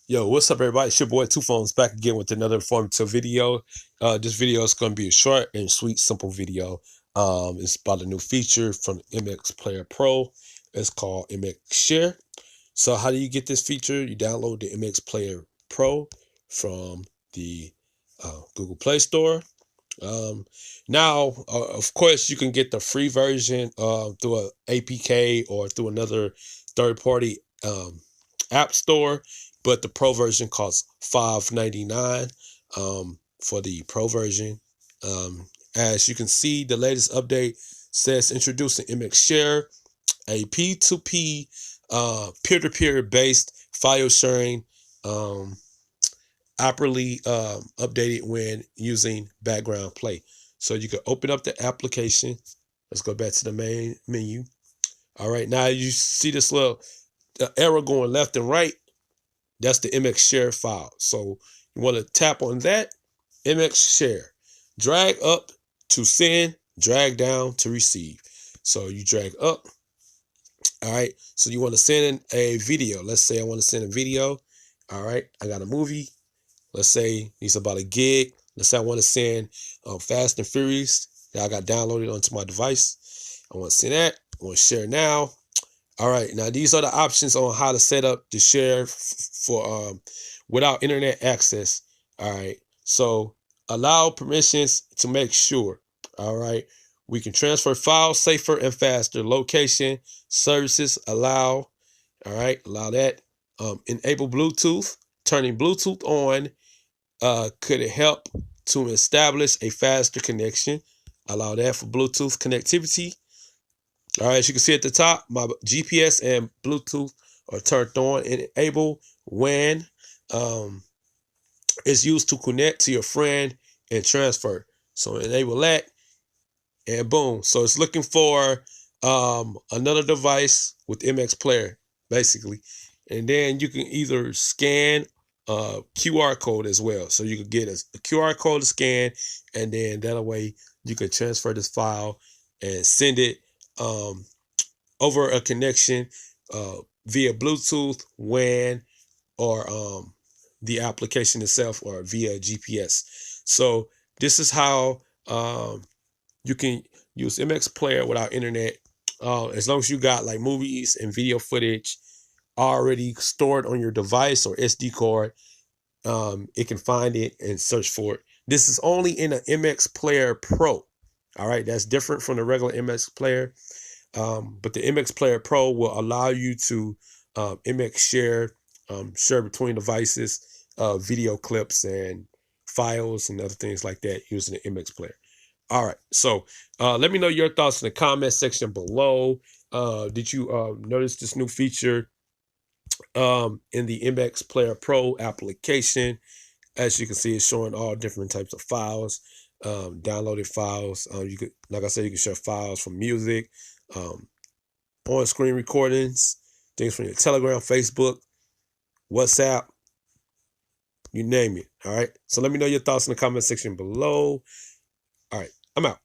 Yo, what's up, everybody? It's your boy Two Phones back again with another informative video. This video is going to be a short and sweet, simple video. It's about a new feature from MX Player Pro. It's called MX Share. So, how do you get this feature? You download the MX Player Pro from the Google Play Store. Um, Now, of course, you can get the free version through a APK or through another third-party app store, but the pro version costs $5.99 for the pro version. As you can see, the latest update says introducing MX Share, a P2P peer-to-peer based file sharing properly updated when using background play. So you can open up the application. Let's go back to the main menu. All right, now you see this little arrow going left and right. That's the MX Share file. So you want to tap on that, MX Share. Drag up to send, drag down to receive. So you drag up. All right, so you want to send a video. Let's say I want to send a video. All right, I got a movie. Let's say it's about a gig. Let's say I want to send Fast and Furious that I got downloaded onto my device. I want to send that. I want to share now. All right, now these are the options on how to set up the share for without internet access. All right, so allow permissions to make sure. All right, we can transfer files safer and faster. Location, services, allow. All right, allow that. Enable Bluetooth. Turning Bluetooth on could it help to establish a faster connection. Allow that for Bluetooth connectivity. All right, as you can see at the top, my GPS and Bluetooth are turned on. Enable WAN is used to connect to your friend and transfer. So enable that, and boom. So it's looking for another device with MX Player, basically. And then you can either scan QR code as well. So you can get a QR code to scan, and then that way you can transfer this file and send it over a connection via Bluetooth, WAN, or the application itself, or via GPS. So this is how you can use MX Player without internet, as long as you got like movies and video footage already stored on your device or SD card. It can find it and search for it. This is only in an MX Player Pro. All right, that's different from the regular MX Player. But the MX Player Pro will allow you to MX share between devices, video clips and files and other things like that using the MX Player. All right, so let me know your thoughts in the comment section below. Did you notice this new feature in the MX Player Pro application? As you can see, it's showing all different types of files, downloaded files. You could, like I said, you can share files from music, on-screen recordings, things from your Telegram, Facebook, WhatsApp, you name it. All right. So let me know your thoughts in the comment section below. All right, I'm out.